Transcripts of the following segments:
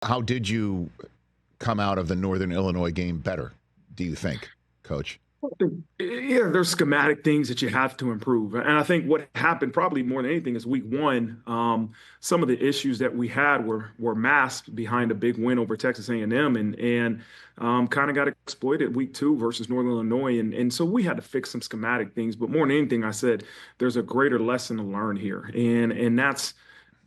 How did you come out of the Northern Illinois game better, do you think, Coach? Yeah, there's schematic things that you have to improve. And I think what happened probably more than anything is week one, some of the issues that we had were masked behind a big win over Texas A&M and kind of got exploited week two versus Northern Illinois. And so we had to fix some schematic things. But more than anything, I said there's a greater lesson to learn here. And that's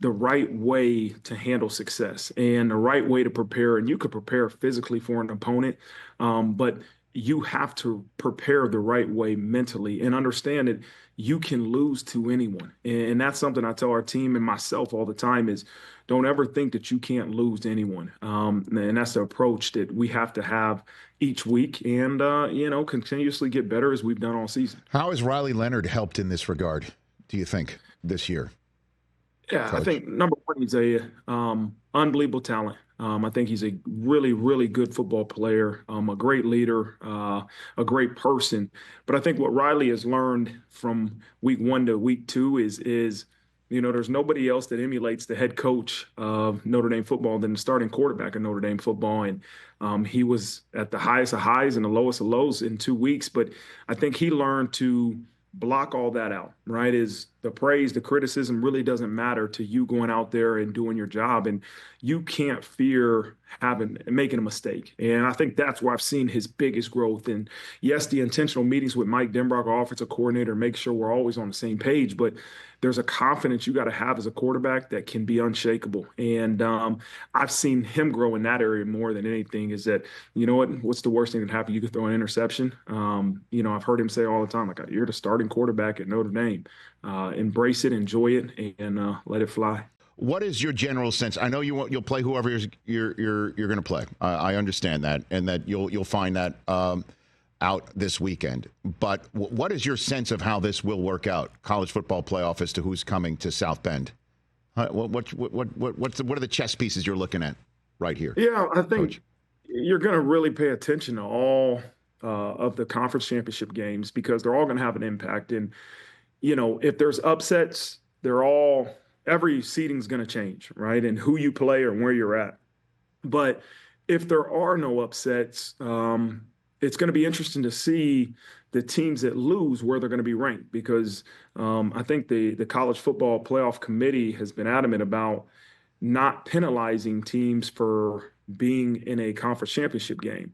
the right way to handle success and the right way to prepare. And you could prepare physically for an opponent, but you have to prepare the right way mentally and understand that you can lose to anyone. And that's something I tell our team and myself all the time is don't ever think that you can't lose to anyone. And that's the approach that we have to have each week and, continuously get better as we've done all season. How has Riley Leonard helped in this regard, do you think, this year? Yeah, Coach? I think number one, he's a unbelievable talent. I think he's a really, really good football player, a great leader, a great person. But I think what Riley has learned from week one to week two is there's nobody else that emulates the head coach of Notre Dame football than the starting quarterback of Notre Dame football. And he was at the highest of highs and the lowest of lows in 2 weeks. But I think he learned to block all that out, right? Is the praise, the criticism really doesn't matter to you going out there and doing your job. And you can't fear making a mistake. And I think that's where I've seen his biggest growth. And yes, the intentional meetings with Mike Denbrock, our offensive coordinator, make sure we're always on the same page. But there's a confidence you got to have as a quarterback that can be unshakable. And I've seen him grow in that area more than anything is that, you know what's the worst thing that happened? You could throw an interception. I've heard him say all the time, like, you're the starting quarterback at Notre Dame. Embrace it, enjoy it, and let it fly. What is your general sense? I know you'll play whoever you're going to play. I understand that, and that you'll find that out this weekend. But what is your sense of how this will work out? College football playoff as to who's coming to South Bend. What are the chess pieces you're looking at right here? Yeah, I think Coach? You're going to really pay attention to all of the conference championship games because they're all going to have an impact. And if there's upsets, every seeding's going to change, right? And who you play or where you're at. But if there are no upsets, it's going to be interesting to see the teams that lose where they're going to be ranked because I think the college football playoff committee has been adamant about not penalizing teams for being in a conference championship game.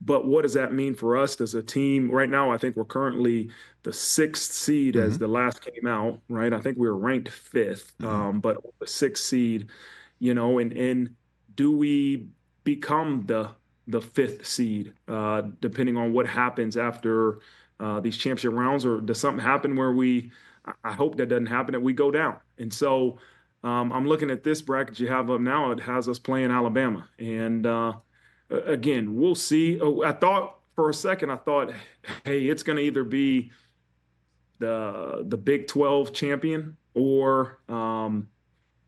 But what does that mean for us as a team? Right now, I think we're currently the 6th seed as the last came out, right? I think we were ranked 5th, but the 6th seed, and do we become the 5th seed, depending on what happens after these championship rounds, or does something happen where I hope that doesn't happen, that we go down. And so I'm looking at this bracket you have up now. It has us playing Alabama. And again, we'll see. I thought for a second, hey, it's going to either be the Big 12 champion or,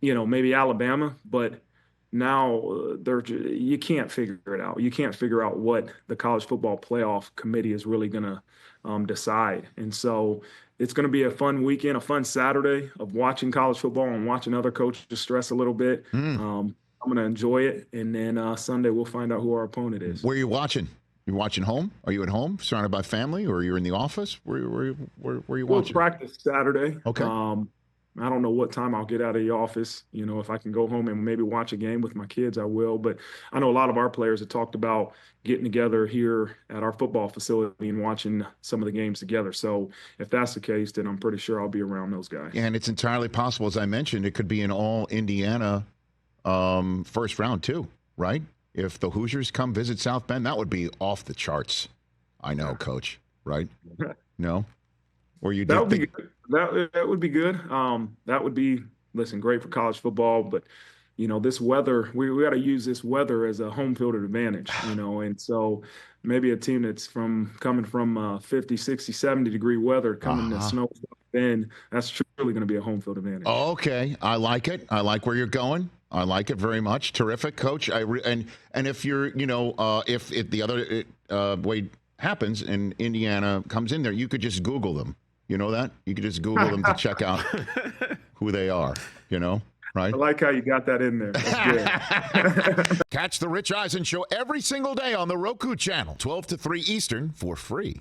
maybe Alabama. But now you can't figure it out. You can't figure out what the college football playoff committee is really going to decide. And so it's going to be a fun weekend, a fun Saturday of watching college football and watching other coaches stress a little bit. I'm going to enjoy it. And then Sunday we'll find out who our opponent is. Where are you watching? You're watching home? Are you at home, surrounded by family, or you're in the office? Where are you watching? We'll practice Saturday. Okay. I don't know what time I'll get out of the office. If I can go home and maybe watch a game with my kids, I will. But I know a lot of our players have talked about getting together here at our football facility and watching some of the games together. So if that's the case, then I'm pretty sure I'll be around those guys. And it's entirely possible, as I mentioned, it could be an all Indiana first round too, right? If the Hoosiers come visit South Bend, that would be off the charts. I know, Coach, right? No? Or you that would think be good. That would be good. That would be, great for college football. But, this weather, we got to use this weather as a home field advantage, and so maybe a team that's coming from 50, 60, 70 degree weather coming to snow, then that's truly going to be a home field advantage. Okay. I like it. I like where you're going. I like it very much. Terrific, Coach. And if you're, if the other way happens and Indiana comes in there, you could just Google them. You know that? You could just Google them to check out who they are, right? I like how you got that in there. That's good. Catch the Rich Eisen Show every single day on the Roku Channel, 12 to 3 Eastern, for free.